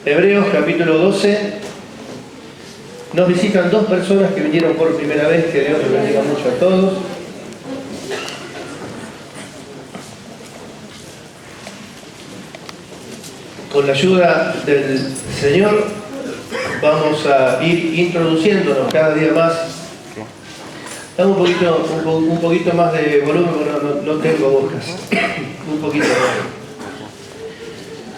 Hebreos capítulo 12. Nos visitan dos personas que vinieron por primera vez, que Dios les bendiga mucho a todos. Con la ayuda del Señor vamos a ir introduciéndonos cada día más. Dame un poquito más de volumen, porque no tengo bocas. Un poquito más.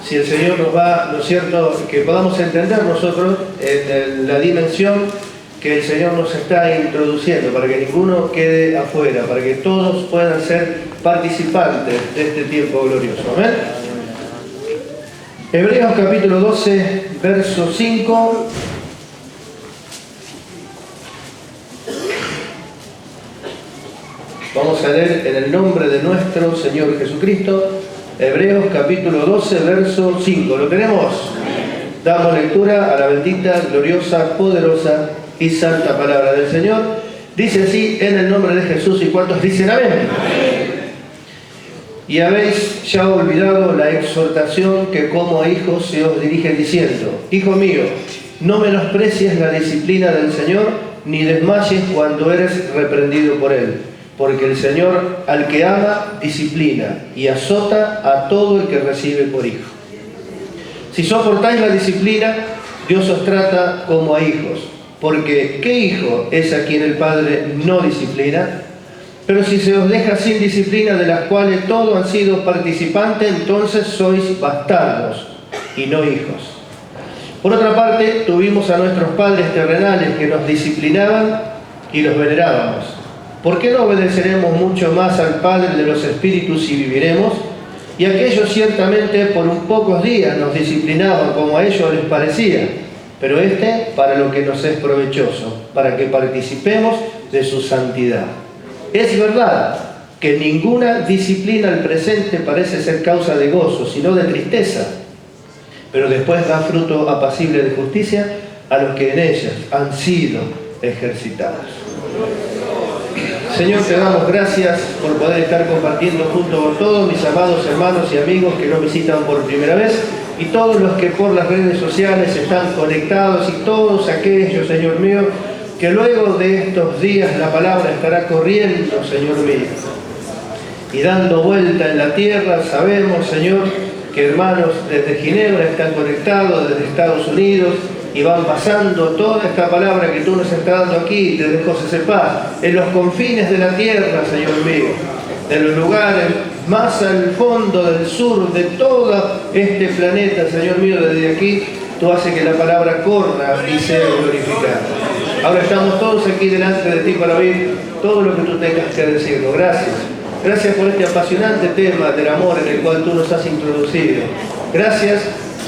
Si el Señor nos va, ¿no es cierto?, que podamos entender nosotros en la dimensión que el Señor nos está introduciendo, para que ninguno quede afuera, para que todos puedan ser participantes de este tiempo glorioso. Amén. Hebreos capítulo 12, verso 5. Vamos a leer en el nombre de nuestro Señor Jesucristo. Hebreos capítulo 12, verso 5. ¿Lo tenemos? Damos lectura a la bendita, gloriosa, poderosa y santa palabra del Señor. Dice así, en el nombre de Jesús. ¿Y cuántos dicen amén? Y habéis ya olvidado la exhortación que como a hijos se os dirige diciendo: Hijo mío, no menosprecies la disciplina del Señor, ni desmayes cuando eres reprendido por Él. Porque el Señor al que ama disciplina y azota a todo el que recibe por hijo. Si soportáis la disciplina, Dios os trata como a hijos. Porque ¿qué hijo es a quien el Padre no disciplina? Pero si se os deja sin disciplina, de las cuales todos han sido participantes, entonces sois bastardos y no hijos. Por otra parte, tuvimos a nuestros padres terrenales que nos disciplinaban y los venerábamos. ¿Por qué no obedeceremos mucho más al Padre de los Espíritus si viviremos? Y aquellos ciertamente por un pocos días nos disciplinaban como a ellos les parecía, pero para lo que nos es provechoso, para que participemos de su santidad. Es verdad que ninguna disciplina al presente parece ser causa de gozo, sino de tristeza, pero después da fruto apacible de justicia a los que en ellas han sido ejercitados. Señor, te damos gracias por poder estar compartiendo junto con todos mis amados hermanos y amigos que nos visitan por primera vez y todos los que por las redes sociales están conectados y todos aquellos, Señor mío, que luego de estos días la palabra estará corriendo, Señor mío, y dando vuelta en la tierra. Sabemos, Señor, que hermanos desde Ginebra están conectados, desde Estados Unidos, y van pasando toda esta palabra que tú nos estás dando aquí, desde José Cepaz, en los confines de la tierra, Señor mío, en los lugares más al fondo del sur de todo este planeta, Señor mío, desde aquí, tú haces que la palabra corra y sea glorificada. Ahora estamos todos aquí delante de ti para oír todo lo que tú tengas que decirnos. Gracias. Gracias por este apasionante tema del amor en el cual tú nos has introducido. Gracias.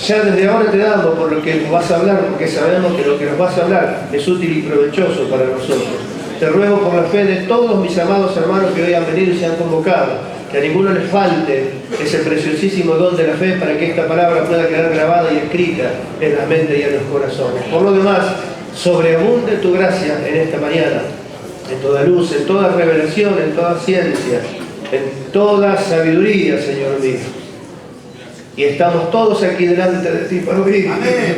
Ya desde ahora te damos por lo que nos vas a hablar, porque sabemos que lo que nos vas a hablar es útil y provechoso para nosotros. Te ruego por la fe de todos mis amados hermanos que hoy han venido y se han convocado, que a ninguno les falte ese preciosísimo don de la fe para que esta palabra pueda quedar grabada y escrita en la mente y en los corazones. Por lo demás, sobreabunde tu gracia en esta mañana, en toda luz, en toda revelación, en toda ciencia, en toda sabiduría, Señor mío. Y estamos todos aquí delante de ti para oír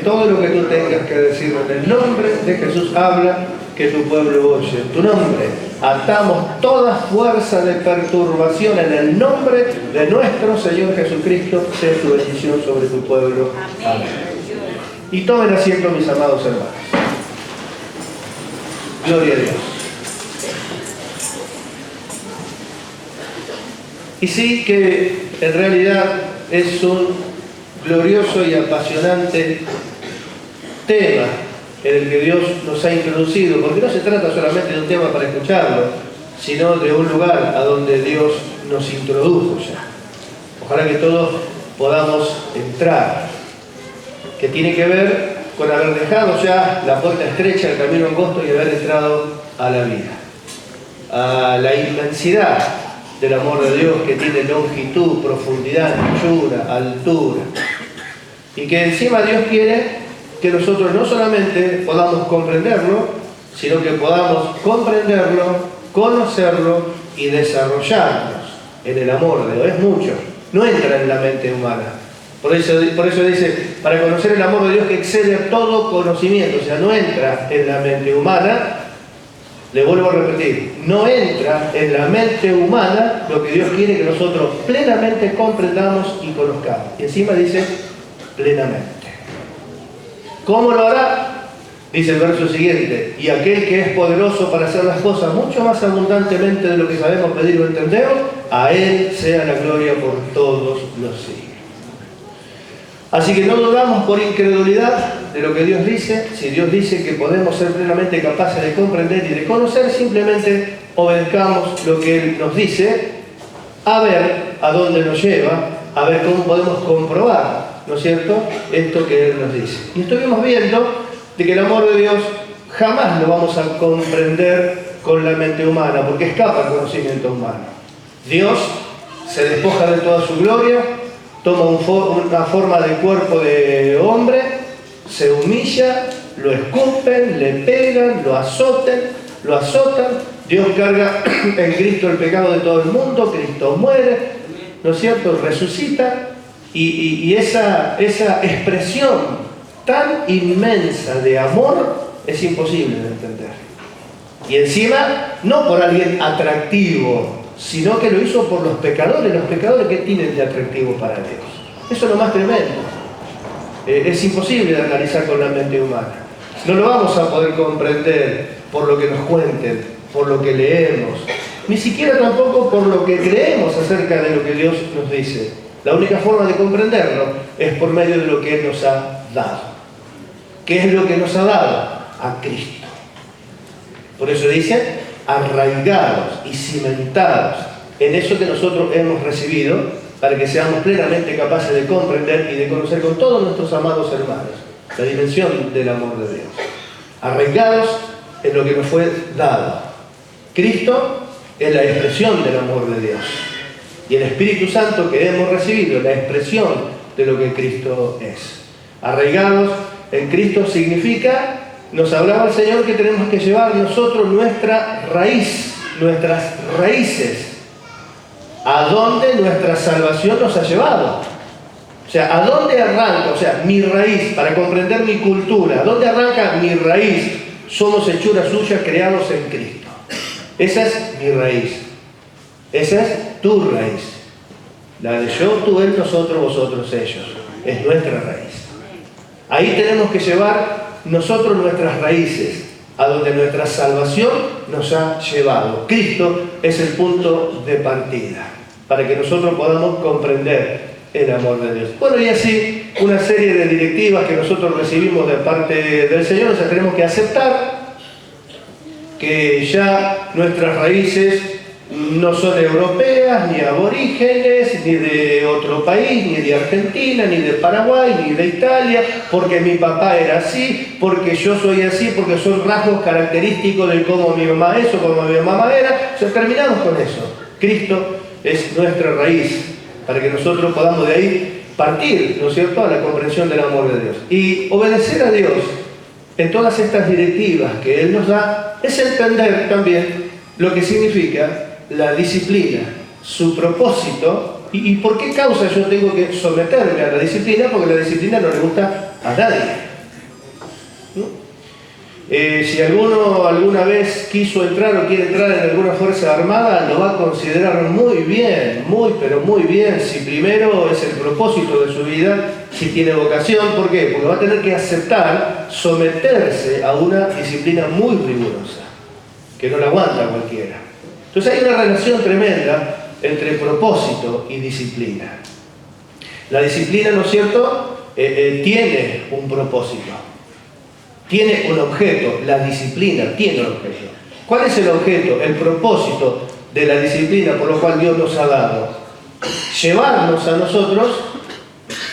todo lo que tú tengas que decir. En el nombre de Jesús habla, que tu pueblo oye. En tu nombre atamos toda fuerza de perturbación en el nombre de nuestro Señor Jesucristo. Sea tu bendición sobre tu pueblo. Amén. Y tomen asiento, mis amados hermanos. Gloria a Dios. Y sí que en realidad es un glorioso y apasionante tema en el que Dios nos ha introducido, porque no se trata solamente de un tema para escucharlo, sino de un lugar a donde Dios nos introdujo ya. Ojalá que todos podamos entrar, que tiene que ver con haber dejado ya la puerta estrecha, el camino angosto y haber entrado a la vida, a la inmensidad del amor de Dios, que tiene longitud, profundidad, anchura, altura, y que encima Dios quiere que nosotros no solamente podamos comprenderlo, sino que podamos comprenderlo, conocerlo y desarrollarnos en el amor de Dios. Es mucho, no entra en la mente humana, Por eso dice, para conocer el amor de Dios que excede a todo conocimiento, o sea, no entra en la mente humana. Le vuelvo a repetir, no entra en la mente humana lo que Dios quiere que nosotros plenamente comprendamos y conozcamos. Y encima dice, plenamente. ¿Cómo lo hará? Dice el verso siguiente, y aquel que es poderoso para hacer las cosas mucho más abundantemente de lo que sabemos pedir o entendemos, a Él sea la gloria por todos los siglos. Así que no dudamos por incredulidad de lo que Dios dice. Si Dios dice que podemos ser plenamente capaces de comprender y de conocer, simplemente obedezcamos lo que Él nos dice, a ver a dónde nos lleva, a ver cómo podemos comprobar, ¿no es cierto?, esto que Él nos dice. Y estuvimos viendo de que el amor de Dios jamás lo vamos a comprender con la mente humana, porque escapa al conocimiento humano. Dios se despoja de toda su gloria, toma una forma de cuerpo de hombre, se humilla, lo escupen, le pegan, lo azotan. Dios carga en Cristo el pecado de todo el mundo, Cristo muere, ¿no es cierto?, resucita, y esa expresión tan inmensa de amor es imposible de entender. Y encima, no por alguien atractivo, sino que lo hizo por los pecadores. Los pecadores, ¿qué tienen de atractivo para Dios? Eso es lo más tremendo. Es imposible de analizar con la mente humana. No lo vamos a poder comprender por lo que nos cuenten, por lo que leemos, ni siquiera tampoco por lo que creemos acerca de lo que Dios nos dice. La única forma de comprenderlo es por medio de lo que Él nos ha dado. ¿Qué es lo que nos ha dado? A Cristo. Por eso dice, arraigados y cimentados en eso que nosotros hemos recibido, para que seamos plenamente capaces de comprender y de conocer con todos nuestros amados hermanos la dimensión del amor de Dios. Arraigados en lo que nos fue dado. Cristo es la expresión del amor de Dios. Y el Espíritu Santo que hemos recibido, la expresión de lo que Cristo es. Arraigados en Cristo significa, nos hablaba el Señor que tenemos que llevar nosotros nuestra raíz, nuestras raíces, a donde nuestra salvación nos ha llevado. O sea, ¿a dónde arranca? O sea, mi raíz, para comprender mi cultura, ¿a dónde arranca mi raíz? Somos hechura suya, creados en Cristo. Esa es mi raíz. Esa es tu raíz. La de yo, tú, él, nosotros, vosotros, ellos. Es nuestra raíz. Ahí tenemos que llevar nosotros nuestras raíces, a donde nuestra salvación nos ha llevado. Cristo es el punto de partida, para que nosotros podamos comprender el amor de Dios. Bueno, y así, una serie de directivas que nosotros recibimos de parte del Señor. O sea, tenemos que aceptar que ya nuestras raíces no son europeas, ni aborígenes, ni de otro país, ni de Argentina, ni de Paraguay, ni de Italia, porque mi papá era así, porque yo soy así, porque son rasgos característicos de cómo mi mamá es o cómo mi mamá era. O sea, terminamos con eso. Cristo es nuestra raíz, para que nosotros podamos de ahí partir, ¿no es cierto?, a la comprensión del amor de Dios. Y obedecer a Dios en todas estas directivas que Él nos da, es entender también lo que significa la disciplina, su propósito, y por qué causa yo tengo que someterme a la disciplina, porque la disciplina no le gusta a nadie. ¿No? Si alguno alguna vez quiso entrar o quiere entrar en alguna fuerza armada, lo va a considerar muy bien, pero muy bien, si primero es el propósito de su vida, si tiene vocación. ¿Por qué? Porque va a tener que aceptar someterse a una disciplina muy rigurosa, que no la aguanta cualquiera. Entonces hay una relación tremenda entre propósito y disciplina. La disciplina, ¿no es cierto?, tiene un propósito, tiene un objeto. La disciplina tiene un objeto. ¿Cuál es el objeto, el propósito de la disciplina por lo cual Dios nos ha dado? Llevarnos a nosotros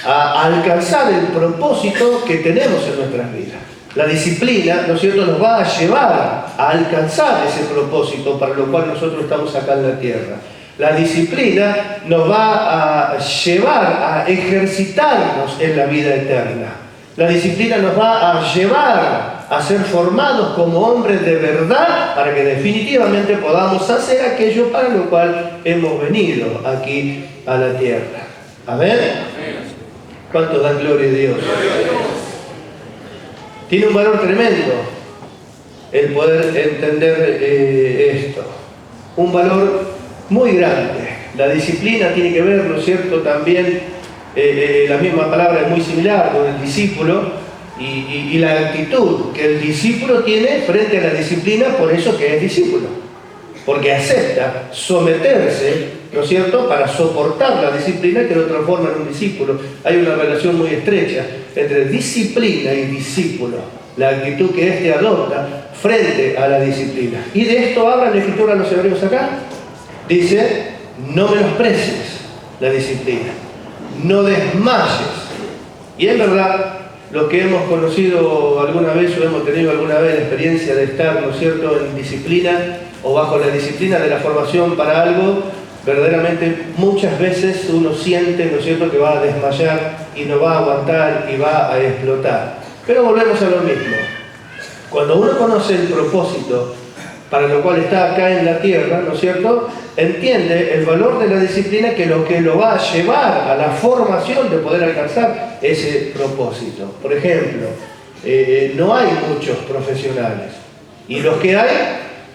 a alcanzar el propósito que tenemos en nuestras vidas. La disciplina, ¿no es cierto?, nos va a llevar a alcanzar ese propósito para lo cual nosotros estamos acá en la tierra. La disciplina nos va a llevar a ejercitarnos en la vida eterna. La disciplina nos va a llevar a ser formados como hombres de verdad, para que definitivamente podamos hacer aquello para lo cual hemos venido aquí a la tierra. Amén. ¿Cuánto dan gloria a Dios? Tiene un valor tremendo el poder entender esto. Un valor muy grande. La disciplina tiene que ver, ¿no es cierto?, también, la misma palabra es muy similar con el discípulo y la actitud que el discípulo tiene frente a la disciplina, por eso que es discípulo. Porque acepta someterse, ¿no es cierto?, para soportar la disciplina que lo transforma en un discípulo. Hay una relación muy estrecha entre disciplina y discípulo. La actitud que éste adopta frente a la disciplina. Y de esto habla la Escritura a los hebreos acá. Dice, no menosprecies la disciplina, no desmayes. Y es verdad, los que hemos conocido alguna vez o hemos tenido alguna vez la experiencia de estar, ¿no es cierto?, en disciplina o bajo la disciplina de la formación para algo, verdaderamente muchas veces uno siente, ¿no es cierto?, que va a desmayar y no va a aguantar y va a explotar. Pero volvemos a lo mismo. Cuando uno conoce el propósito para lo cual está acá en la tierra, ¿no es cierto?, entiende el valor de la disciplina, que lo va a llevar a la formación de poder alcanzar ese propósito. Por ejemplo, no hay muchos profesionales, y los que hay,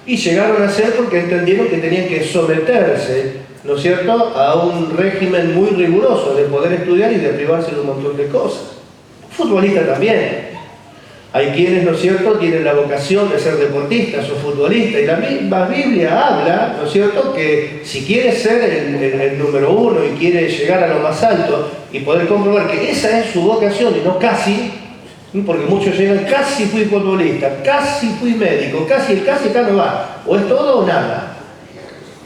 y llegaron a ser porque entendieron que tenían que someterse, ¿no es cierto?, a un régimen muy riguroso de poder estudiar y de privarse de un montón de cosas. Futbolista también. Hay quienes, ¿no es cierto?, tienen la vocación de ser deportistas o futbolistas, y la misma Biblia habla, ¿no es cierto?, que si quiere ser el número uno y quiere llegar a lo más alto y poder comprobar que esa es su vocación y no casi, porque muchos llegan, casi fui futbolista, casi fui médico, casi el casi acá no va, o es todo o nada.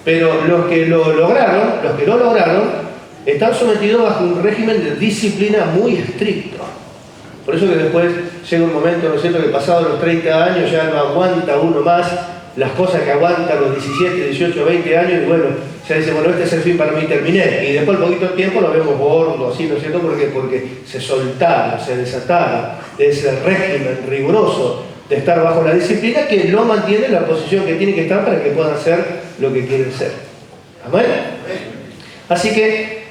Pero los que lo lograron, están sometidos bajo un régimen de disciplina muy estricto. Por eso que después llega un momento, ¿no es cierto?, que pasados los 30 años ya no aguanta uno más las cosas que aguantan los 17, 18, 20 años, y bueno, ya dice, bueno, este es el fin para mí, terminé. Y después, al poquito tiempo, lo vemos gordo, así, ¿no es cierto?, porque se soltaron, se desataron de ese régimen riguroso de estar bajo la disciplina, que no mantiene la posición que tiene que estar para que puedan ser lo que quieren ser. ¿Amén? Así que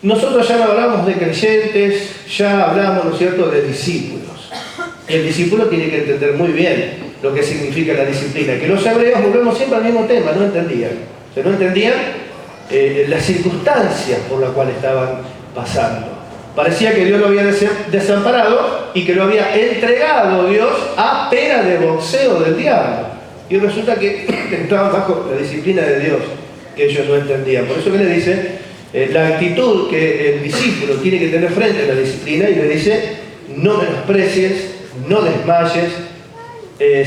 nosotros ya no hablamos de creyentes, ya hablamos, ¿no es cierto?, de discípulos. Y el discípulo tiene que entender muy bien lo que significa la disciplina. Que los hebreos, volvemos siempre al mismo tema, no entendían. O sea, no entendían las circunstancias por las cuales estaban pasando. Parecía que Dios lo había desamparado y que lo había entregado Dios a pena de boxeo del diablo. Y resulta que estaban bajo la disciplina de Dios, que ellos no entendían. Por eso que le dice la actitud que el discípulo tiene que tener frente a la disciplina, y le dice, no menosprecies, no desmayes,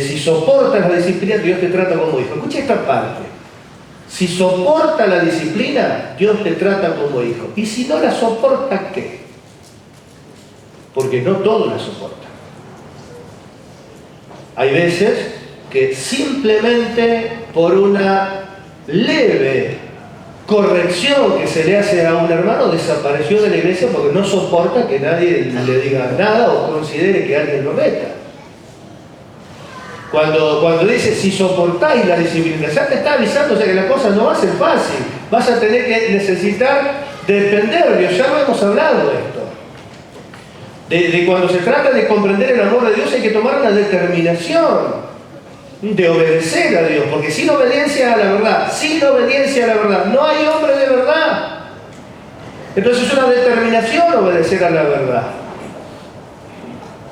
si soportas la disciplina, Dios te trata como hijo. Escucha esta parte. Si soporta la disciplina, Dios te trata como hijo. Y si no la soporta, ¿qué? Porque no todo la soporta. Hay veces que simplemente por una leve corrección que se le hace a un hermano desapareció de la iglesia porque no soporta que nadie le diga nada o considere que alguien lo meta. Cuando dice, si soportáis la disciplina, ya te está avisando, o sea, que la cosa no va a ser fácil. Vas a tener que necesitar depender de Dios. Ya lo hemos hablado de esto. De cuando se trata de comprender el amor de Dios, hay que tomar una determinación de obedecer a Dios, porque sin obediencia a la verdad, no hay hombre de verdad. Entonces es una determinación obedecer a la verdad.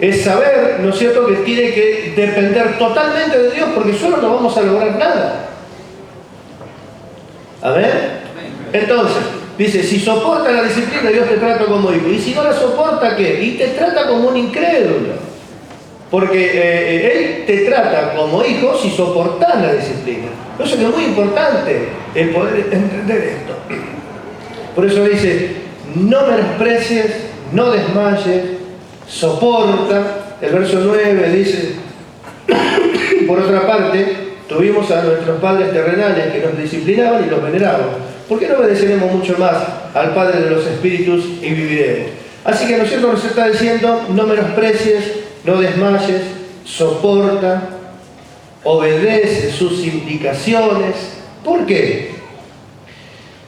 Es saber, ¿no es cierto?, que tiene que depender totalmente de Dios, porque solo no vamos a lograr nada. ¿Amén? Entonces, dice, si soporta la disciplina, Dios te trata como hijo. Y si no la soporta, ¿qué? Y te trata como un incrédulo. Porque Él te trata como hijo si soportas la disciplina. Por eso que es muy importante el poder entender esto. Por eso dice, no menosprecies, no desmayes, soporta. El verso 9 dice, por otra parte, tuvimos a nuestros padres terrenales que nos disciplinaban y los veneraban. ¿Por qué no obedeceremos mucho más al Padre de los Espíritus y viviremos? Así que, ¿no es cierto?, nos está diciendo, no menosprecies, no desmayes, soporta, obedece sus indicaciones. ¿Por qué?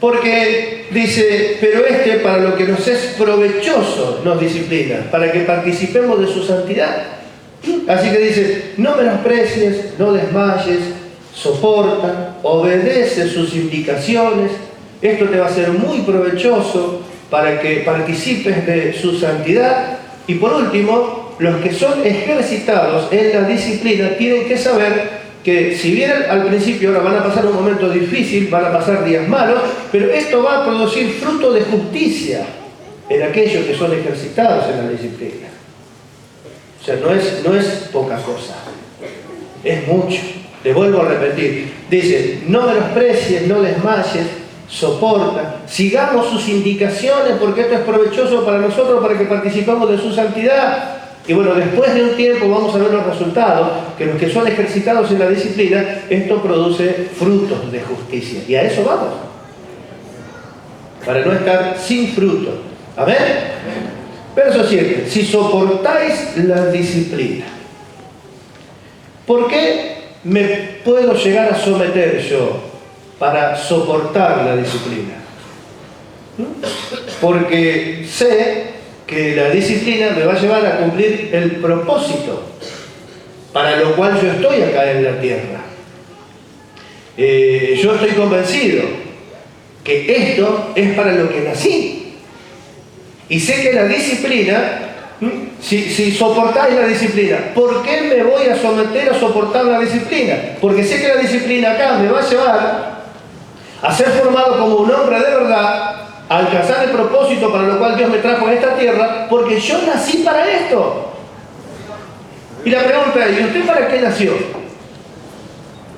Porque dice, pero para lo que nos es provechoso nos disciplina, para que participemos de su santidad. Así que dice, no menosprecies, no desmayes, soporta, obedece sus indicaciones. Esto te va a ser muy provechoso para que participes de su santidad. Y por último, los que son ejercitados en la disciplina tienen que saber que si bien al principio ahora van a pasar un momento difícil, van a pasar días malos, pero esto va a producir fruto de justicia en aquellos que son ejercitados en la disciplina. O sea, no es poca cosa, es mucho. Les vuelvo a repetir, dice, no menosprecies, no desmayes, soporta, sigamos sus indicaciones porque esto es provechoso para nosotros, para que participemos de su santidad. Y bueno, después de un tiempo vamos a ver los resultados, que los que son ejercitados en la disciplina, esto produce frutos de justicia. Y a eso vamos, para no estar sin fruto. ¿Amén? Verso 7. Si soportáis la disciplina, ¿por qué me puedo llegar a someter yo para soportar la disciplina? Porque sé que la disciplina me va a llevar a cumplir el propósito para lo cual yo estoy acá en la tierra. Yo estoy convencido que esto es para lo que nací. Y sé que la disciplina, si soportáis la disciplina, ¿por qué me voy a someter a soportar la disciplina? Porque sé que la disciplina acá me va a llevar a ser formado como un hombre de verdad, a alcanzar el propósito para lo cual Dios me trajo a esta tierra, porque yo nací para esto. Y la pregunta es, ¿y usted para qué nació?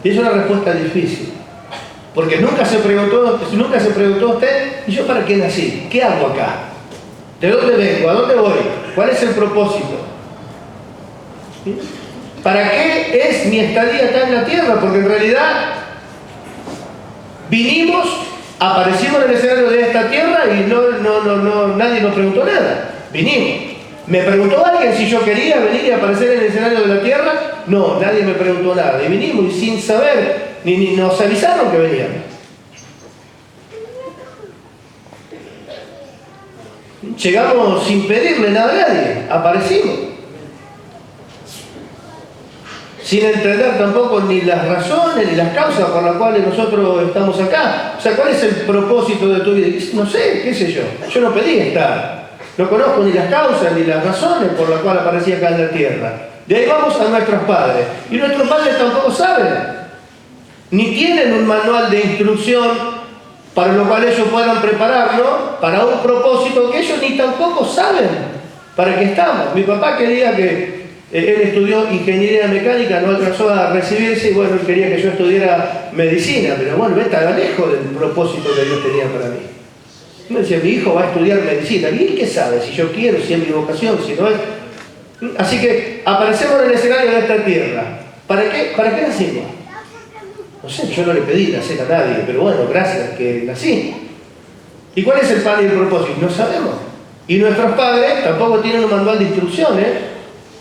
Y es una respuesta difícil, porque nunca se preguntó usted, ¿y yo para qué nací? ¿Qué hago acá? ¿De dónde vengo? ¿A dónde voy? ¿Cuál es el propósito? ¿Sí? ¿Para qué es mi estadía acá en la tierra? Porque en realidad vinimos, aparecimos en el escenario de esta tierra y nadie nos preguntó nada. Vinimos. ¿Me preguntó alguien si yo quería venir y aparecer en el escenario de la tierra? No, nadie me preguntó nada. Y vinimos y sin saber, ni nos avisaron que veníamos. Llegamos sin pedirle nada a nadie, aparecimos. Sin entender tampoco ni las razones ni las causas por las cuales nosotros estamos acá. O sea, ¿cuál es el propósito de tu vida? No sé, qué sé yo. Yo no pedí estar. No conozco ni las causas ni las razones por las cuales aparecí acá en la tierra. De ahí vamos a nuestros padres. Y nuestros padres tampoco saben. Ni tienen un manual de instrucción para lo cual ellos puedan prepararnos para un propósito que ellos ni tampoco saben para qué estamos. Mi papá quería que él estudió ingeniería mecánica, no alcanzó a recibirse y bueno, él quería que yo estudiara medicina, pero bueno, estaba lejos del propósito que Dios tenía para mí. Me decía, mi hijo va a estudiar medicina, ¿y él qué sabe? Si yo quiero, si es mi vocación, si no es. Así que aparecemos en el escenario de esta tierra. ¿Para qué nacimos? No sé, yo no le pedí nacer a nadie, pero bueno, gracias que nací. ¿Y cuál es el plan y el propósito? No sabemos. Y nuestros padres tampoco tienen un manual de instrucciones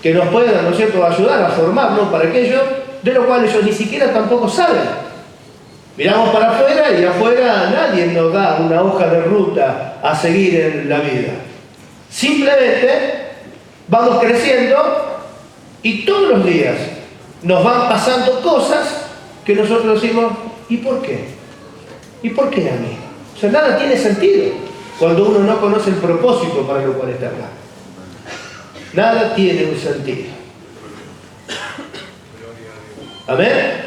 que nos puedan, ¿no es cierto?, ayudar a formarnos para aquello de lo cual ellos ni siquiera tampoco saben. Miramos para afuera y afuera nadie nos da una hoja de ruta a seguir en la vida. Simplemente vamos creciendo y todos los días nos van pasando cosas que nosotros decimos, ¿y por qué? ¿Y por qué a mí? O sea, nada tiene sentido cuando uno no conoce el propósito para lo cual está acá. Nada tiene un sentido. ¿Amén?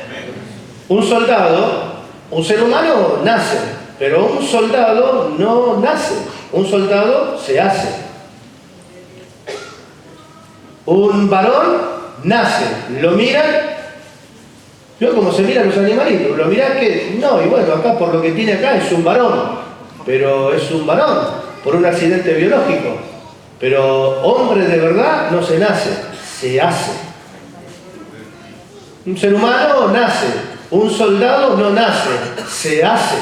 Un soldado, un ser humano nace, pero un soldado no nace. Un soldado se hace. Un varón nace, lo miran. Yo como se miran los animalitos, lo miran que no, y bueno, acá por lo que tiene acá es un varón, pero es un varón por un accidente biológico. Pero hombre de verdad no se nace, se hace. Un ser humano nace, un soldado no nace, se hace.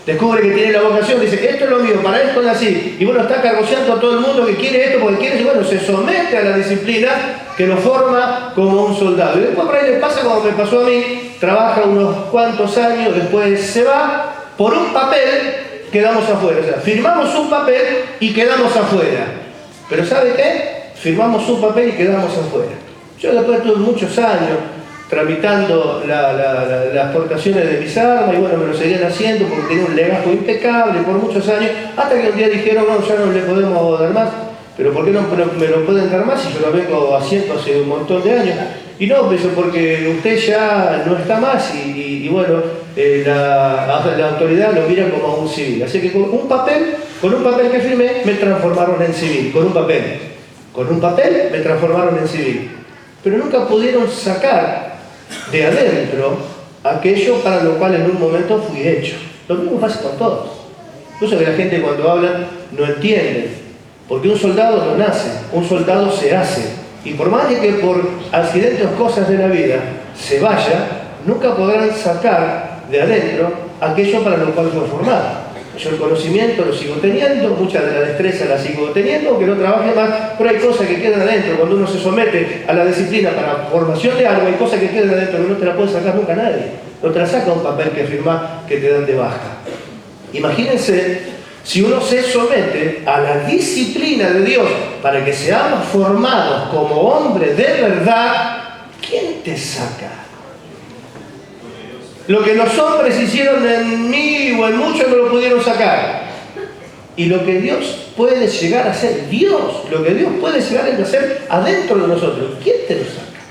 Descubre que tiene la vocación, dice, esto es lo mío, para esto nací. Y bueno, está cargoseando a todo el mundo que quiere esto porque quiere, y bueno, se somete a la disciplina que lo forma como un soldado. Y después por ahí le pasa como me pasó a mí, trabaja unos cuantos años, después se va por un papel quedamos afuera. O sea, firmamos un papel y quedamos afuera. Pero ¿sabe qué? Firmamos un papel y quedamos afuera. Yo después tuve muchos años tramitando las exportaciones de mis armas, y bueno, me lo seguían haciendo porque tenía un legajo impecable por muchos años, hasta que un día dijeron, no, ya no le podemos dar más. Pero ¿por qué no me lo pueden dar más si yo lo vengo haciendo hace un montón de años? Y no, pues porque usted ya no está más y bueno, la autoridad lo mira como un civil. Así que con un papel que firmé, me transformaron en civil, con un papel me transformaron en civil. Pero nunca pudieron sacar de adentro aquello para lo cual en un momento fui hecho. Lo mismo pasa con todos. Por eso que la gente cuando habla no entiende. Porque un soldado no nace, un soldado se hace. Y por más de que por accidentes o cosas de la vida se vaya, nunca podrán sacar de adentro aquello para lo cual fue formado. Yo el conocimiento lo sigo teniendo, mucha de la destreza la sigo teniendo, aunque no trabaje más, pero hay cosas que quedan adentro. Cuando uno se somete a la disciplina para formación de algo, hay cosas que quedan adentro que no te la puede sacar nunca nadie. No te la saca un papel que firmás que te dan de baja. Imagínense si uno se somete a la disciplina de Dios para que seamos formados como hombres de verdad, ¿quién te saca? Lo que los hombres hicieron en mí o en muchos no lo pudieron sacar. Y lo que Dios puede llegar a ser, lo que Dios puede llegar a hacer adentro de nosotros, ¿quién te lo saca?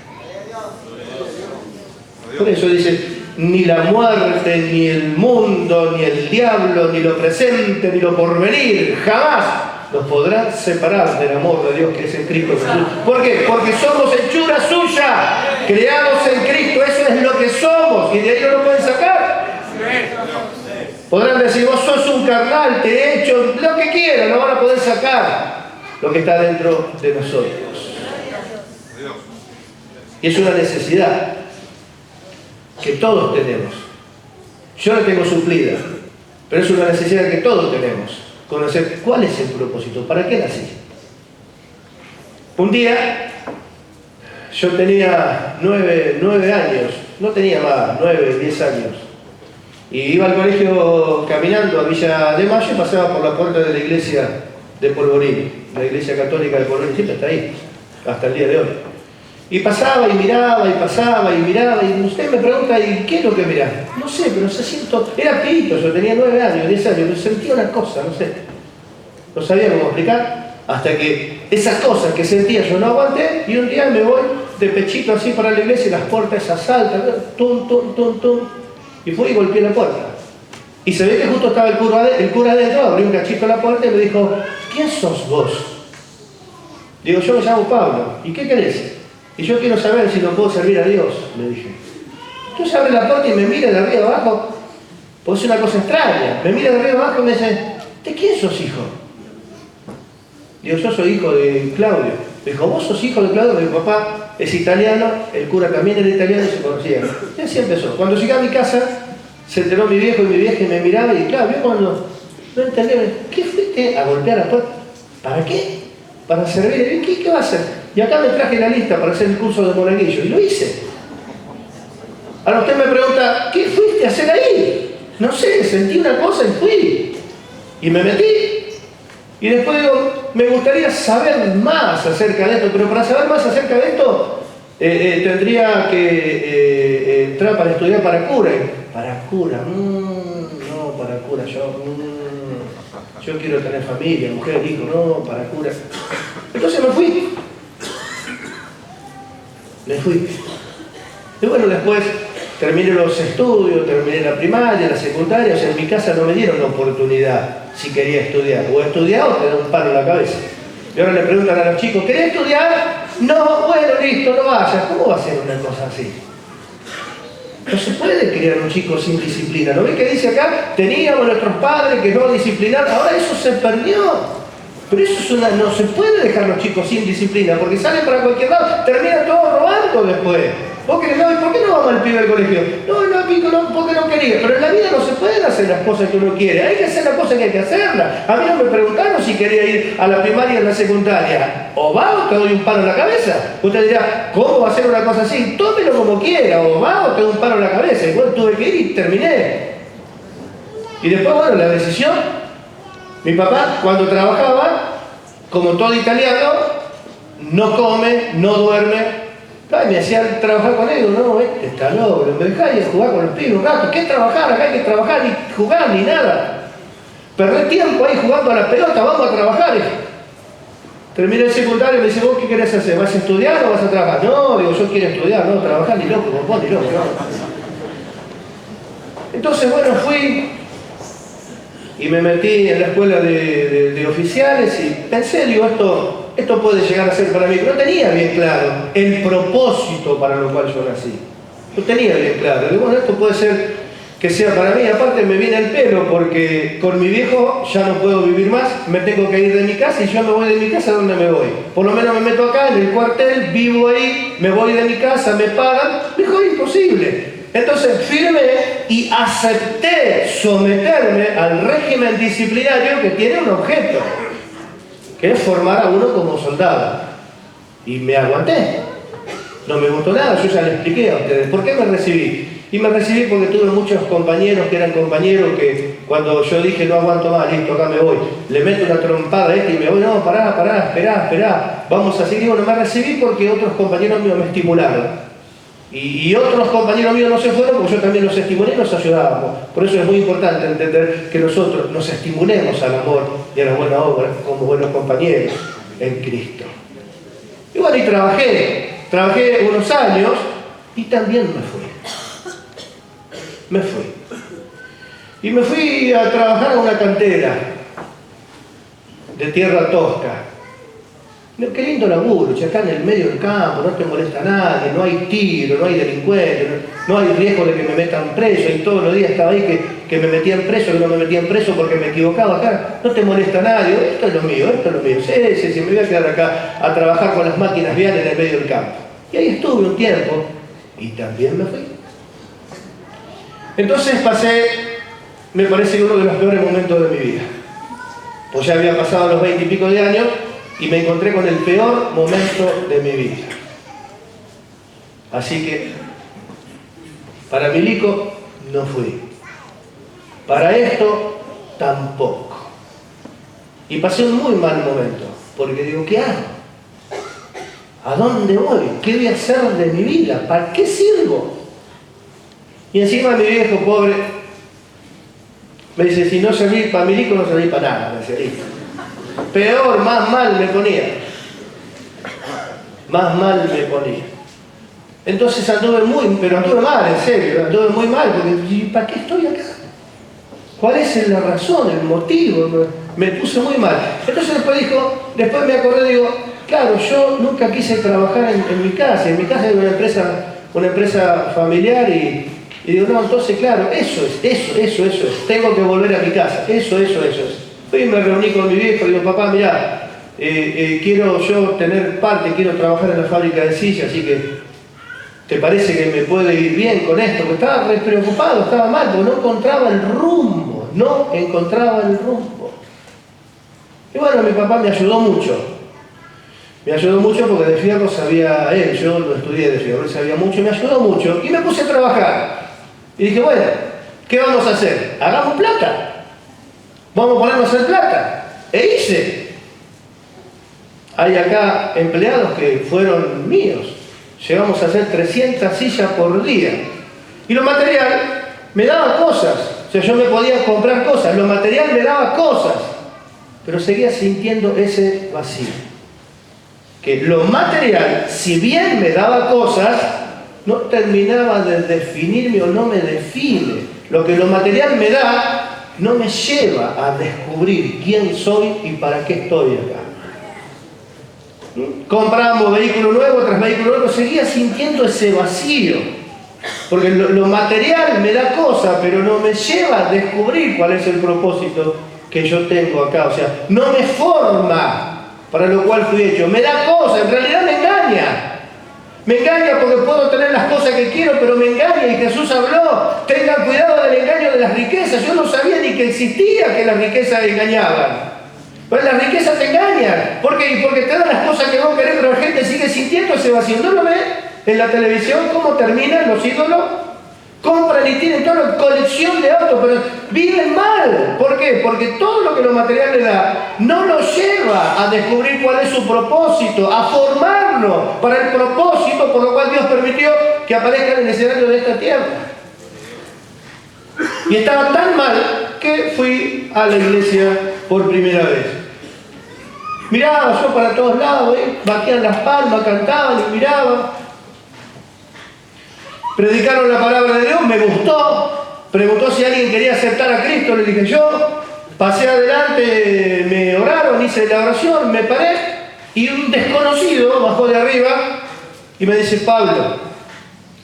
Por eso dice, ni la muerte, ni el mundo, ni el diablo, ni lo presente, ni lo porvenir, jamás nos podrán separar del amor de Dios que es en Cristo Jesús. ¿Por qué? Porque somos hechura suya, creados en Cristo, eso es lo que somos, y de ahí no lo pueden sacar. Podrán decir, vos sos un carnal, te he hecho lo que quieran, no van a poder sacar lo que está dentro de nosotros. Y es una necesidad que todos tenemos. Yo la tengo suplida, pero es una necesidad que todos tenemos. Conocer cuál es el propósito, para qué nací. Un día, yo tenía 9 años, no tenía más, 9, 10 años. Y iba al colegio caminando a Villa de Mayo y pasaba por la puerta de la iglesia de Polvorín, la iglesia católica de Polvorín, siempre está ahí, hasta el día de hoy. Y pasaba y miraba y pasaba y miraba, y usted me pregunta, ¿y qué es lo que mirá? No sé, pero se siento, era pibito, yo tenía 9 años, 10 años, pero sentía una cosa, no sé. No sabía cómo explicar, hasta que esas cosas que sentía yo no aguanté, y un día me voy de pechito así para la iglesia y las puertas esas altas, tum, tum, tum, tum, y fui y golpeé la puerta. Y se ve que justo estaba el cura adentro, abrí un cachito a la puerta y me dijo, ¿quién sos vos? Digo, yo me llamo Pablo, ¿y qué querés? Y yo quiero saber si lo puedo servir a Dios, le dije. Entonces abre la puerta y me mira de arriba abajo, pues es una cosa extraña. Me mira de arriba abajo y me dice, ¿de quién sos hijo? Digo, yo soy hijo de Claudio. Me dijo, ¿vos sos hijo de Claudio? Mi papá es italiano, el cura también era italiano y se conocían. Y así empezó. Cuando llegué a mi casa, se enteró mi viejo y mi vieja y me miraba y claro, yo cuando no entendía, ¿qué fuiste a golpear la puerta? ¿Para qué? Para servir. ¿Qué va a hacer? Y acá me traje la lista para hacer el curso de monaguillo y lo hice. Ahora usted me pregunta, ¿qué fuiste a hacer ahí? No sé, sentí una cosa y fui. Y me metí. Y después digo, me gustaría saber más acerca de esto, pero para saber más acerca de esto, tendría que entrar para estudiar para cura. Para cura, no, para cura, yo quiero tener familia, mujer, hijo, no, para cura. Entonces me fui. Y bueno, después terminé los estudios, terminé la primaria, la secundaria, o sea, en mi casa no me dieron la oportunidad si quería estudiar. O estudiar o te da un palo en la cabeza. Y ahora le preguntan a los chicos, ¿querés estudiar? No, bueno, listo, no vayas. ¿Cómo va a ser una cosa así? No se puede criar un chico sin disciplina. ¿No ves que dice acá? Teníamos nuestros padres que no disciplinaban, ahora eso se perdió. Pero eso es no se puede dejar a los chicos sin disciplina, porque salen para cualquier lado, terminan todos robando después. ¿Por qué no vamos al pibe al colegio? No, porque no quería. Pero en la vida no se pueden hacer las cosas que uno quiere, hay que hacer las cosas que hay que hacerlas. A mí no me preguntaron si quería ir a la primaria o a la secundaria. O va o te doy un palo en la cabeza. Usted dirá, ¿cómo va a ser una cosa así? Tómelo como quiera, o va o te doy un palo en la cabeza. Igual tuve que ir y terminé. Y después, bueno, la decisión. Mi papá, cuando trabajaba, como todo italiano, no come, no duerme. Y me hacían trabajar con él, no, está loco, me dejaba ir a jugar con los pibes un rato. ¿Qué trabajar? Acá hay que trabajar, ni jugar, ni nada. Perder tiempo ahí jugando a la pelota, vamos a trabajar. Terminé el secundario y me dice, ¿vos qué querés hacer? ¿Vas a estudiar o vas a trabajar? No, digo, yo quiero estudiar, no, trabajar ni loco, vos ni loco. No. Entonces, bueno, fui y me metí en la escuela de oficiales y pensé, digo, esto puede llegar a ser para mí. Pero no tenía bien claro el propósito para lo cual yo nací. No tenía bien claro. Digo, bueno, esto puede ser que sea para mí. Aparte me viene el pelo porque con mi viejo ya no puedo vivir más, me tengo que ir de mi casa y yo me voy de mi casa. ¿A dónde me voy? Por lo menos me meto acá en el cuartel, vivo ahí, me voy de mi casa, me pagan. Me dijo, imposible. Entonces firmé y acepté someterme al régimen disciplinario que tiene un objeto, que es formar a uno como soldado. Y me aguanté. No me gustó nada, yo ya les expliqué a ustedes. ¿Por qué me recibí? Y me recibí porque tuve muchos compañeros que eran compañeros que cuando yo dije no aguanto más, listo, acá me voy, le meto una trompada a este y me voy, no, pará, esperá, vamos a seguir. Y bueno, me recibí porque otros compañeros míos me estimularon. Y otros compañeros míos no se fueron porque yo también los estimulé y nos ayudábamos. Por eso es muy importante entender que nosotros nos estimulemos al amor y a la buena obra como buenos compañeros en Cristo. Y bueno, y trabajé unos años y también me fui. Y me fui a trabajar a una cantera de tierra tosca. Qué lindo laburo, acá en el medio del campo, no te molesta nadie, no hay tiro, no hay delincuentes, no hay riesgo de que me metan preso. Y todos los días estaba ahí que me metían preso, que no me metían preso porque me equivocaba. Acá no te molesta nadie, esto es lo mío. Sí, me voy a quedar acá a trabajar con las máquinas viales en el medio del campo. Y ahí estuve un tiempo y también me fui. Entonces pasé, me parece, uno de los peores momentos de mi vida. Pues ya había pasado los 20 y pico de años y me encontré con el peor momento de mi vida. Así que, para Milico no fui. Para esto tampoco. Y pasé un muy mal momento, porque digo, ¿qué hago? ¿A dónde voy? ¿Qué voy a hacer de mi vida? ¿Para qué sirvo? Y encima mi viejo pobre me dice, si no serví para Milico, no serví para nada, me decía. Peor, más mal me ponía. Entonces anduve mal, en serio, anduve muy mal, porque ¿para qué estoy acá? ¿Cuál es la razón, el motivo? Me puse muy mal. Entonces después me acordé, digo, claro, yo nunca quise trabajar en mi casa. En mi casa era una empresa familiar y digo, no, entonces claro, eso es. Tengo que volver a mi casa, eso es. Fui y me reuní con mi viejo y digo, papá, mirá, quiero yo tener parte, quiero trabajar en la fábrica de sillas, así que ¿te parece que me puede ir bien con esto? Porque estaba re preocupado, estaba mal, porque no encontraba el rumbo. Y bueno, mi papá me ayudó mucho. Porque de fierro sabía él, yo no estudié de fierro, él sabía mucho, me ayudó mucho. Y me puse a trabajar. Y dije, bueno, ¿qué vamos a hacer? Hagamos plata. Vamos a ponernos a hacer plata. E hice. Hay acá empleados que fueron míos. Llegamos a hacer 300 sillas por día. Y lo material me daba cosas. O sea, yo me podía comprar cosas. Lo material me daba cosas. Pero seguía sintiendo ese vacío. Que lo material, si bien me daba cosas, no terminaba de definirme o no me define. Lo que lo material me da, no me lleva a descubrir quién soy y para qué estoy acá. Compramos vehículo nuevo tras vehículo nuevo, seguía sintiendo ese vacío. Porque lo material me da cosas, pero no me lleva a descubrir cuál es el propósito que yo tengo acá. O sea, no me forma para lo cual fui hecho. Me da cosas, en realidad me engaña. Me engaña porque puedo tener las cosas que quiero, pero me engaña. Y Jesús habló, tengan cuidado del engaño de las riquezas. Yo no sabía ni que existía que las riquezas engañaban. Pero las riquezas te engañan. ¿Por qué? Porque te dan las cosas que vos querés, pero la gente sigue sintiendo ese vacío. ¿No lo ven en la televisión cómo terminan los ídolos? Compran y tienen toda una colección de autos, pero viven mal. ¿Por qué? Porque todo lo que lo material le da no lo lleva a descubrir cuál es su propósito, a formarlo para el propósito por lo cual Dios permitió que aparezca en el escenario de esta tierra. Y estaba tan mal que fui a la iglesia por primera vez. Miraba yo para todos lados, batían las palmas, cantaban y miraba. Predicaron la palabra de Dios, me gustó. Preguntó si alguien quería aceptar a Cristo, le dije yo. Pasé adelante, me oraron, hice la oración, me paré. Y un desconocido bajó de arriba y me dice: Pablo,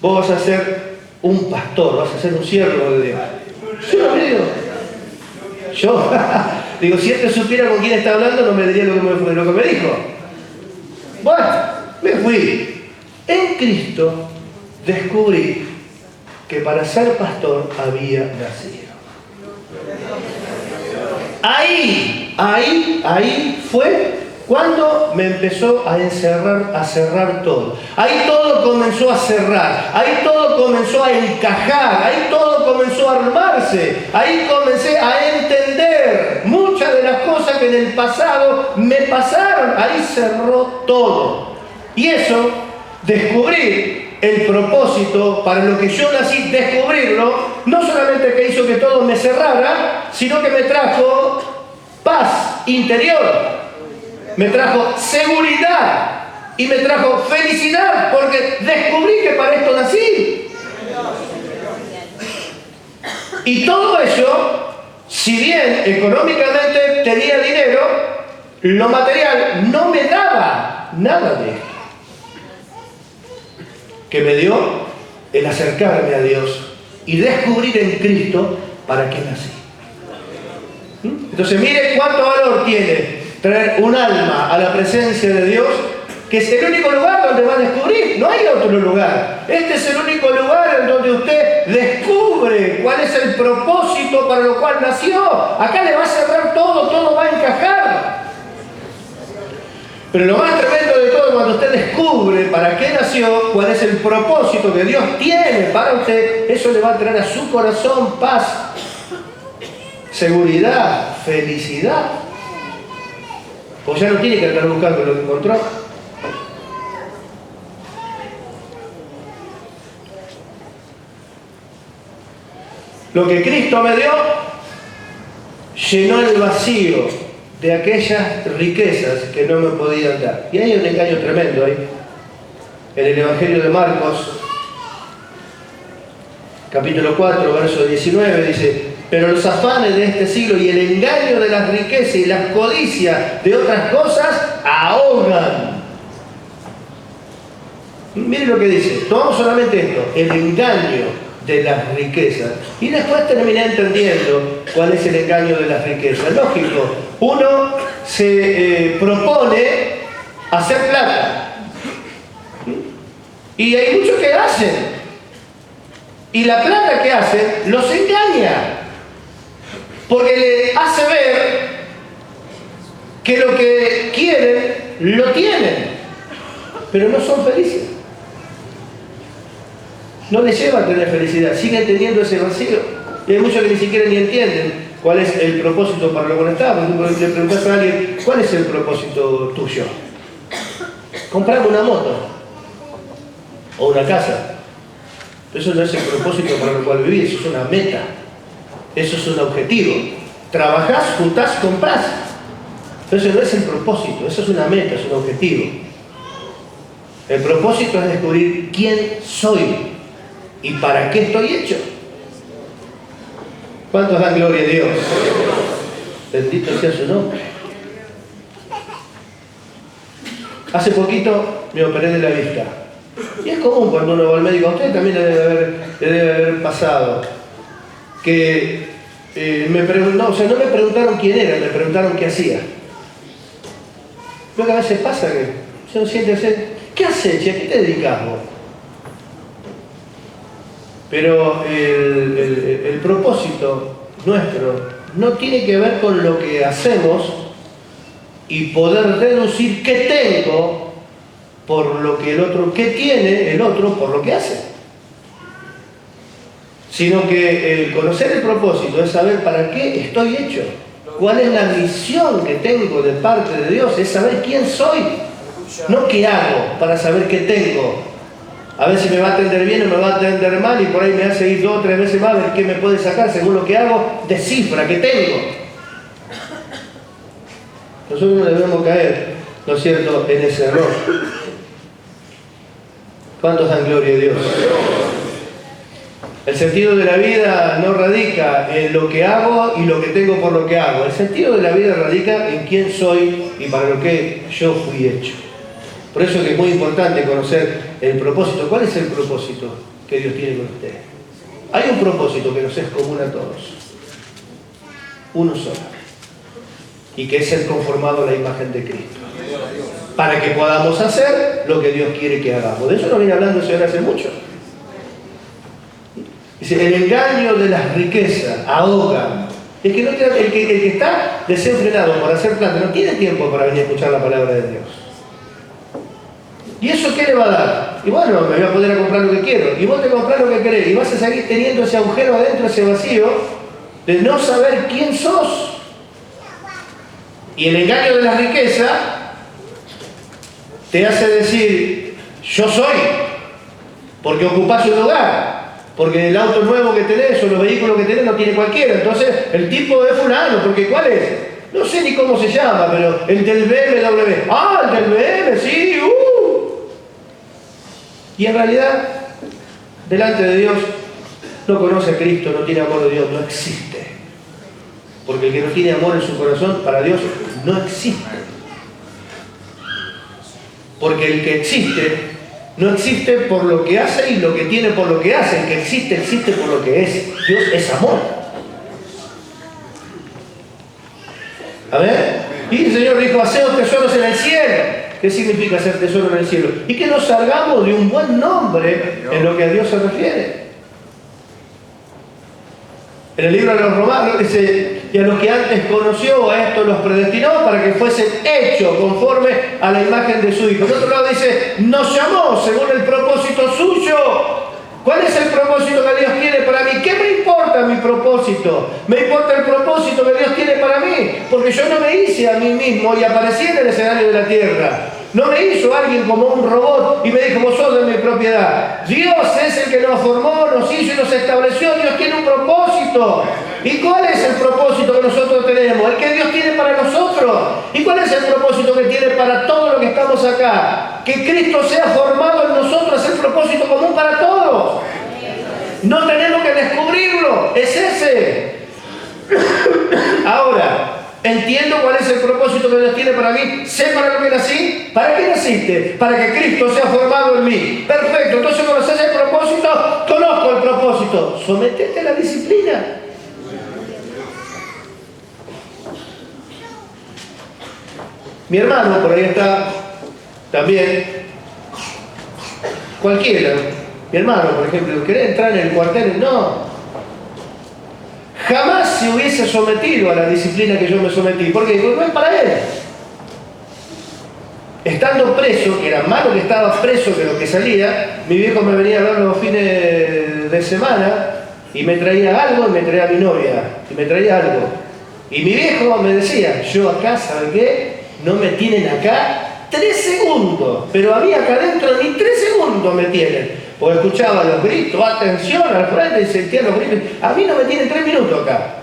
vos vas a ser un pastor, vas a ser un siervo de Dios. Yo no me digo. Yo, digo, si este supiera con quién está hablando, no me diría lo que me dijo. Bueno, me fui. En Cristo descubrí que para ser pastor había nacido. Ahí fue cuando me empezó a encerrar, a cerrar todo. Ahí todo comenzó a cerrar, ahí todo comenzó a encajar, ahí todo comenzó a armarse, ahí comencé a entender muchas de las cosas que en el pasado me pasaron, ahí cerró todo. Y eso, descubrir el propósito para lo que yo nací, descubrirlo, no solamente que hizo que todo me cerrara, sino que me trajo paz interior. Me trajo seguridad y me trajo felicidad porque descubrí que para esto nací. Y todo eso, si bien económicamente tenía dinero, lo material no me daba nada de esto. Que me dio el acercarme a Dios y descubrir en Cristo para qué nací. Entonces mire cuánto valor tiene traer un alma a la presencia de Dios, que es el único lugar donde va a descubrir, no hay otro lugar. Este es el único lugar en donde usted descubre cuál es el propósito para lo cual nació. Acá le va a cerrar todo, todo va a encajar. Pero lo más tremendo de todo es cuando usted descubre para qué nació, cuál es el propósito que Dios tiene para usted, eso le va a traer a su corazón paz, seguridad, felicidad. Pues ya no tiene que estar buscando lo que encontró. Lo que Cristo me dio llenó el vacío de aquellas riquezas que no me podían dar. Y hay un engaño tremendo ahí. En el Evangelio de Marcos, capítulo 4, verso 19, dice: pero los afanes de este siglo y el engaño de las riquezas y las codicias de otras cosas ahogan. Miren lo que dice, tomamos solamente esto, el engaño de las riquezas. Y después terminé entendiendo cuál es el engaño de las riquezas. Lógico, uno se propone hacer plata. Y hay muchos que hacen. Y la plata que hacen los engaña. Porque le hace ver que lo que quieren, lo tienen. Pero no son felices. No les lleva a tener felicidad. Siguen teniendo ese vacío. Y hay muchos que ni siquiera ni entienden cuál es el propósito para lo que estaba. Porque le preguntas a alguien, ¿cuál es el propósito tuyo? Comprar una moto. O una casa. Eso no es el propósito para lo cual vivís. Eso es una meta. Eso es un objetivo. Trabajás, juntás, comprás. Pero eso no es el propósito, eso es una meta, es un objetivo. El propósito es descubrir quién soy y para qué estoy hecho. ¿Cuántos dan gloria a Dios? Bendito sea su nombre. Hace poquito me operé de la vista. Y es común cuando uno va al médico, a usted también le debe haber pasado. Que no me preguntaron quién era, me preguntaron qué hacía. Lo que a veces pasa que uno siente así, ¿qué haces, che? ¿A qué te dedicas vos? Pero el propósito nuestro no tiene que ver con lo que hacemos y poder deducir qué tengo por lo que el otro, qué tiene el otro por lo que hace. sino que el conocer el propósito es saber para qué estoy hecho, cuál es la misión que tengo de parte de Dios, es saber quién soy, no qué hago para saber qué tengo. A ver si me va a atender bien o me va a atender mal y por ahí me hace ir 2 o 3 veces más a ver qué me puede sacar según lo que hago, de cifra que tengo. Nosotros no debemos caer, ¿no es cierto?, en ese error. ¿Cuántos dan gloria a Dios? El sentido de la vida no radica en lo que hago y lo que tengo por lo que hago. El sentido de la vida radica en quién soy y para lo que yo fui hecho. Por eso es que es muy importante conocer el propósito. ¿Cuál es el propósito que Dios tiene con usted? Hay un propósito que nos es común a todos. Uno solo. Y que es ser conformado a la imagen de Cristo. Para que podamos hacer lo que Dios quiere que hagamos. De eso nos viene hablando el Señor hace mucho. Dice, el engaño de las riquezas ahoga. Es que el que está desenfrenado por hacer plata no tiene tiempo para venir a escuchar la palabra de Dios. ¿Y eso qué le va a dar? Y bueno, me voy a poder comprar lo que quiero. Y vos te comprás lo que querés. Y vas a seguir teniendo ese agujero adentro, ese vacío, de no saber quién sos. Y el engaño de la riqueza te hace decir, yo soy, porque ocupás un lugar. Porque el auto nuevo que tenés o los vehículos que tenés no tiene cualquiera. Entonces, el tipo es fulano, porque ¿cuál es? No sé ni cómo se llama, pero el del BMW. ¡Ah, el del BMW! ¡Sí! Y en realidad, delante de Dios, no conoce a Cristo, no tiene amor de Dios, no existe. Porque el que no tiene amor en su corazón, para Dios, no existe. Porque el que existe, no existe por lo que hace y lo que tiene por lo que hace. El que existe, existe por lo que es. Dios es amor. A ver. Y el Señor dijo, haceos tesoros en el cielo. ¿Qué significa hacer tesoro en el cielo? Y que nos salgamos de un buen nombre en lo que a Dios se refiere. En el libro de los Romanos dice, y a los que antes conoció, a estos los predestinó para que fuesen hechos conforme a la imagen de su Hijo. En otro lado dice, nos llamó según el propósito suyo. ¿Cuál es el propósito que Dios tiene para mí? ¿Qué me importa mi propósito? Me importa el propósito que Dios tiene para mí, porque yo no me hice a mí mismo y aparecí en el escenario de la tierra. No me hizo alguien como un robot y me dijo, vos sos de mi propiedad. Dios es el que nos formó, nos hizo y nos estableció. Dios tiene un propósito. ¿Y cuál es el propósito que nosotros tenemos? El que Dios tiene para nosotros. ¿Y cuál es el propósito que tiene para todos los que estamos acá? Que Cristo sea formado en nosotros, es el propósito común para todos. No tenemos que descubrirlo, es ese. Ahora, entiendo cuál es el propósito que Dios tiene para mí. Sé para lo que nací. ¿Para qué naciste? Para que Cristo sea formado en mí. Perfecto. Entonces, conoces el propósito, conozco el propósito. Sometete a la disciplina. Mi hermano, por ahí está también. Cualquiera. Mi hermano, por ejemplo, ¿querés entrar en el cuartel? No. Jamás se hubiese sometido a la disciplina que yo me sometí. ¿Por qué? Porque no es para él. Estando preso, que era malo que estaba preso que lo que salía, mi viejo me venía a ver los fines de semana y me traía algo y me traía a mi novia. Y me traía algo. Y mi viejo me decía, yo acá, ¿sabe qué? No me tienen acá 3 segundos. Pero a mí acá adentro ni 3 segundos me tienen. Porque escuchaba los gritos, atención al frente y sentía los gritos. A mí no me tienen 3 minutos acá.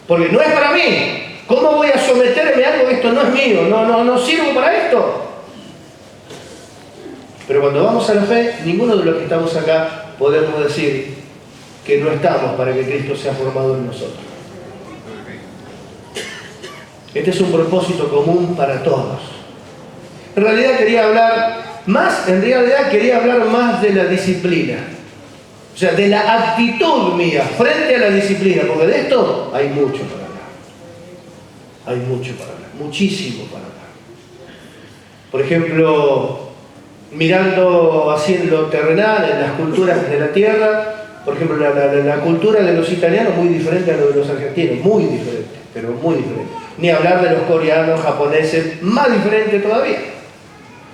Porque no es para mí. ¿Cómo voy a someterme a algo que esto no es mío? No sirvo para esto. Pero cuando vamos a la fe, ninguno de los que estamos acá podemos decir que no estamos para que Cristo sea formado en nosotros. Este es un propósito común para todos. En realidad quería hablar más de la disciplina. O sea, de la actitud mía frente a la disciplina, porque de esto hay mucho para hablar. Hay mucho para hablar, muchísimo para hablar. Por ejemplo, mirando así en lo terrenal, en las culturas de la tierra, por ejemplo, la cultura de los italianos muy diferente a la de los argentinos, muy diferente, pero muy diferente. Ni hablar de los coreanos, japoneses, más diferente todavía.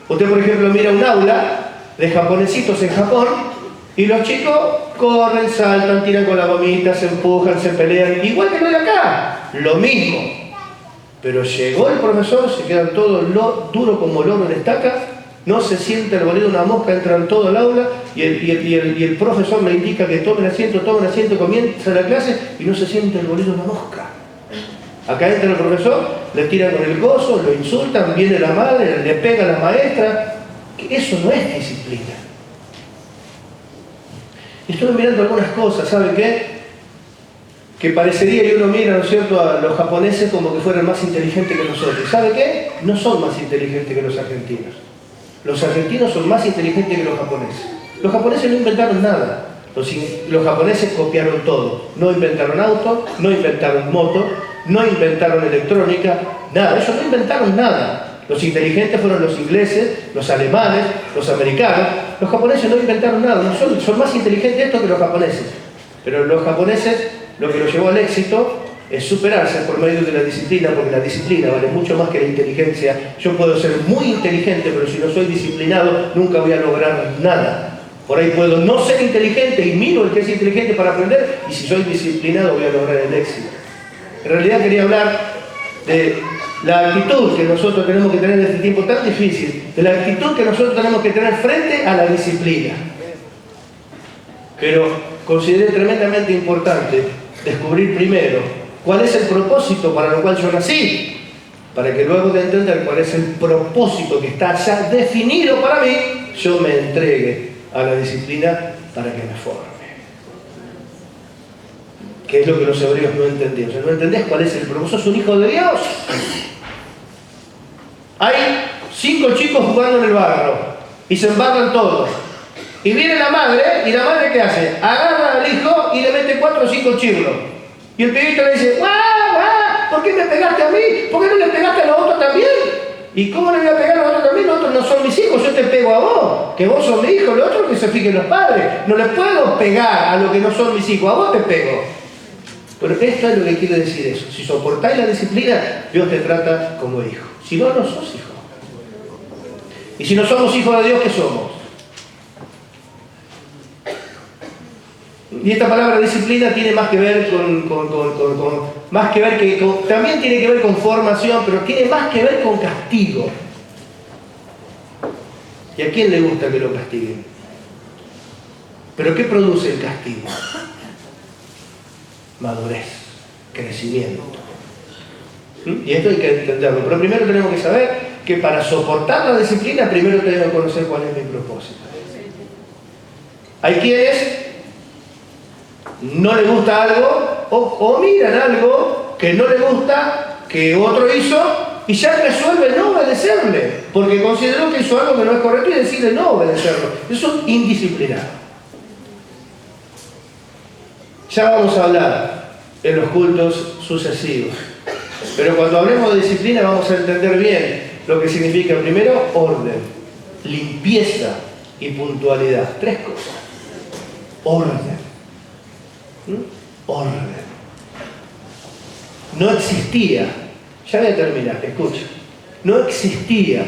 Usted, por ejemplo, mira un aula de japonesitos en Japón Y los chicos corren, saltan, tiran con la gomita, se empujan, se pelean, igual que lo de acá, lo mismo. Pero llegó el profesor, se quedan todos duro como loro en estaca, no se siente el bolido de una mosca, entran todo al aula y el profesor le indica que tomen asiento, comienza la clase y no se siente el bolido de una mosca. Acá entra el profesor, le tiran con el gozo, lo insultan, viene la madre, le pega a la maestra. Eso no es disciplina. Estuve mirando algunas cosas, ¿sabe qué? Que parecería, y uno mira, ¿no es cierto?, a los japoneses como que fueran más inteligentes que nosotros. ¿Sabe qué? No son más inteligentes que los argentinos. Los argentinos son más inteligentes que los japoneses. Los japoneses no inventaron nada. Los japoneses copiaron todo. No inventaron autos, no inventaron motos, no inventaron electrónica, nada. Ellos no inventaron nada. Los inteligentes fueron los ingleses, los alemanes, los americanos. Los japoneses no inventaron nada. Son más inteligentes estos que los japoneses. Pero los japoneses, lo que los llevó al éxito es superarse por medio de la disciplina, porque la disciplina vale mucho más que la inteligencia. Yo puedo ser muy inteligente, pero si no soy disciplinado, nunca voy a lograr nada. Por ahí puedo no ser inteligente y miro el que es inteligente para aprender, y si soy disciplinado voy a lograr el éxito. En realidad quería hablar de la actitud que nosotros tenemos que tener en este tiempo tan difícil, de la actitud que nosotros tenemos que tener frente a la disciplina. Pero consideré tremendamente importante descubrir primero cuál es el propósito para lo cual yo nací, para que luego de entender cuál es el propósito que está ya definido para mí, yo me entregue a la disciplina para que me forme. ¿Qué es lo que los hebreos no entendían? O sea, no entendés cuál es el propósito. Sos un hijo de Dios. Hay 5 chicos jugando en el barro y se embarran todos. Y viene la madre, y la madre ¿qué hace? Agarra al hijo y le mete 4 o 5 chirlos. Y el pibito le dice, ¡guau, guau! ¿Por qué me pegaste a mí? ¿Por qué no le pegaste a los otros también? ¿Y cómo le voy a pegar a los otros también? Los otros no son mis hijos, yo te pego a vos, que vos sos mi hijo, los otros que se fijen los padres. No les puedo pegar a los que no son mis hijos, a vos te pego. Pero esto es lo que quiere decir eso. Si soportáis la disciplina, Dios te trata como hijo. Si no, no sos hijo. Y si no somos hijos de Dios, ¿qué somos? Y esta palabra disciplina tiene más que ver también tiene que ver con formación, pero tiene más que ver con castigo. ¿Y a quién le gusta que lo castiguen? ¿Pero qué produce el castigo? Madurez, crecimiento. Y esto hay que entenderlo. Pero primero tenemos que saber que para soportar la disciplina, primero tenemos que conocer cuál es mi propósito. Hay quienes no le gusta algo o miran algo que no le gusta que otro hizo y ya resuelve no obedecerle porque consideró que hizo algo que no es correcto y decide no obedecerlo. Eso es indisciplinado. Ya vamos a hablar en los cultos sucesivos, pero cuando hablemos de disciplina vamos a entender bien lo que significa primero orden, limpieza y puntualidad. 3 cosas. Orden. Orden. No existía, ya voy a terminar, escucha, no existía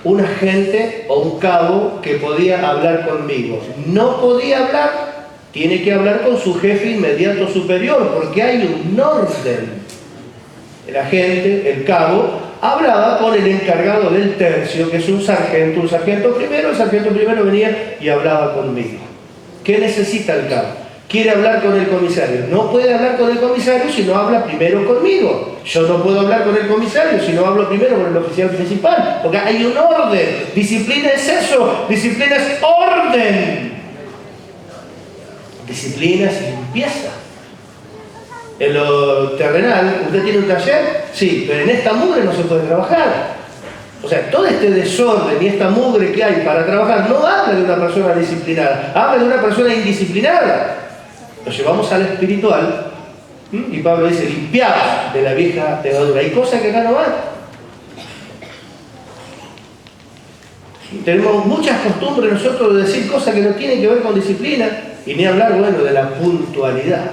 un agente o un cabo que podía hablar conmigo. No podía hablar, tiene que hablar con su jefe inmediato superior, porque hay un orden. El agente, el cabo, hablaba con el encargado del tercio, que es un sargento primero. El sargento primero venía y hablaba conmigo. ¿Qué necesita el cabo? Quiere hablar con el comisario. No puede hablar con el comisario si no habla primero conmigo. Yo no puedo hablar con el comisario si no hablo primero con el oficial principal, porque hay un orden. Disciplina es eso. Disciplina es orden. Disciplina es limpieza. En lo terrenal, ¿usted tiene un taller? Sí, pero en esta mugre no se puede trabajar. O sea, todo este desorden y esta mugre que hay para trabajar no habla de una persona disciplinada, habla de una persona indisciplinada. Lo llevamos al espiritual, y Pablo dice, limpiados de la vieja levadura. Hay cosas que acá no van. Tenemos muchas costumbres nosotros de decir cosas que no tienen que ver con disciplina, y ni hablar, bueno, de la puntualidad.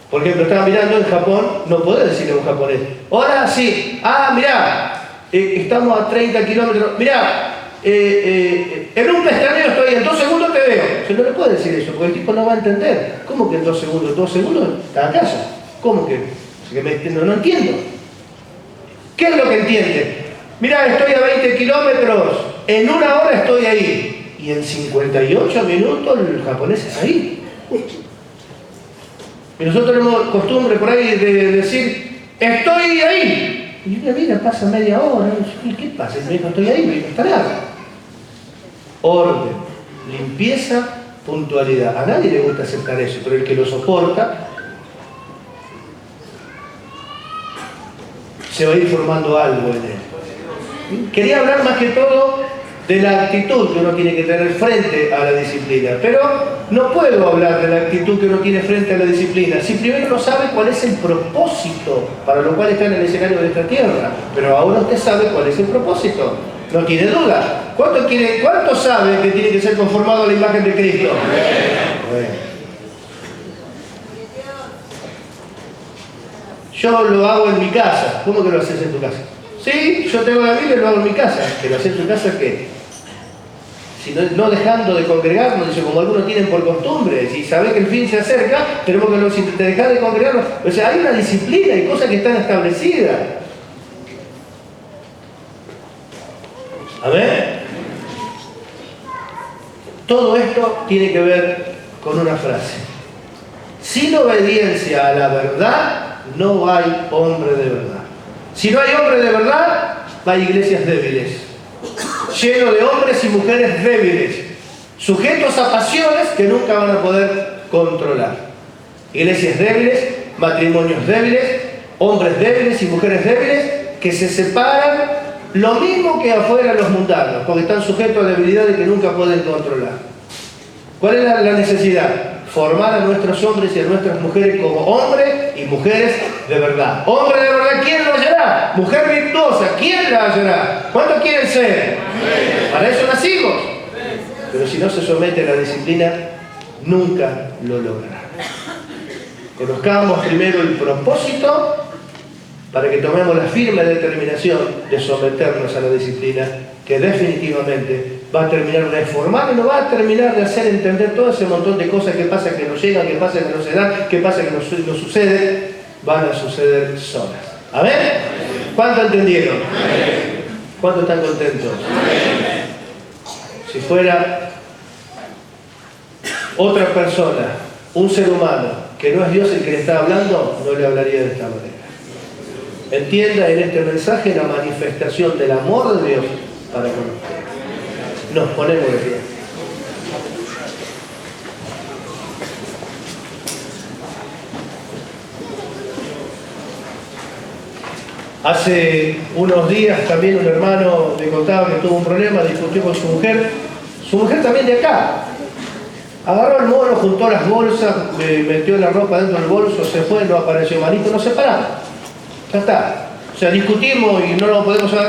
Por ejemplo, estaba mirando en Japón, no podés decirle a un japonés, ahora sí, mirá, estamos a 30 kilómetros, mirá, en un pestañeo estoy, en 2 segundos te veo. Se no le puede decir eso, porque el tipo no va a entender. ¿Cómo que en 2 segundos? 2 segundos está a casa. ¿Cómo que? No entiendo. ¿Qué es lo que entiende? Mirá, estoy a 20 kilómetros, en 1 hora estoy ahí. Y en 58 minutos el japonés es ahí. Y nosotros tenemos costumbre por ahí de decir, estoy ahí. Y una vida pasa media hora. ¿Y qué pasa? Me dijo, estoy ahí, no está nada. Orden, limpieza, puntualidad. A nadie le gusta aceptar eso, pero el que lo soporta se va a ir formando algo en él. Quería hablar más que todo de la actitud que uno tiene que tener frente a la disciplina, pero no puedo hablar de la actitud que uno tiene frente a la disciplina si primero no sabe cuál es el propósito para lo cual está en el escenario de esta tierra. Pero ahora usted sabe cuál es el propósito, no tiene duda. ¿Cuánto sabe que tiene que ser conformado a la imagen de Cristo? Bueno. Yo lo hago en mi casa. ¿Cómo que lo haces en tu casa? Sí, yo tengo la Biblia y lo hago en mi casa. ¿Que lo haces en tu casa qué? Si no dejando de congregarnos, como algunos tienen por costumbre, si sabés que el fin se acerca, tenemos que, si te dejás de congregarnos, o sea, hay una disciplina y cosas que están establecidas. A ver, todo esto tiene que ver con una frase. Sin obediencia a la verdad, no hay hombre de verdad. Si no hay hombre de verdad, hay iglesias débiles, lleno de hombres y mujeres débiles, sujetos a pasiones que nunca van a poder controlar. Iglesias débiles, matrimonios débiles, hombres débiles y mujeres débiles que se separan lo mismo que afuera los mundanos, porque están sujetos a debilidades que nunca pueden controlar. ¿Cuál es la necesidad? Formar a nuestros hombres y a nuestras mujeres como hombres y mujeres de verdad. Hombre de verdad, ¿quién lo hallará? Mujer virtuosa, ¿quién la hallará? ¿Cuántos quieren ser? Para eso nacimos. Pero si no se somete a la disciplina, nunca lo logrará. Conozcamos primero el propósito para que tomemos la firme determinación de someternos a la disciplina, que definitivamente va a terminar de formar y nos va a terminar de hacer entender todo ese montón de cosas que pasa que no llegan, que pasa que no se dan, que pasa que no suceden, van a suceder solas. ¿A ver? ¿Cuánto entendieron? ¿Cuánto están contentos? Si fuera otra persona, un ser humano, que no es Dios el que le está hablando, no le hablaría de esta manera. Entienda en este mensaje la manifestación del amor de Dios para con usted. Nos ponemos de pie. Hace unos días también un hermano me contaba que tuvo un problema, discutió con su mujer. Su mujer también de acá. Agarró el mono, juntó las bolsas, metió la ropa dentro del bolso, se fue, no apareció manito, nos separamos. Ya está. O sea, discutimos y no nos podemos hablar.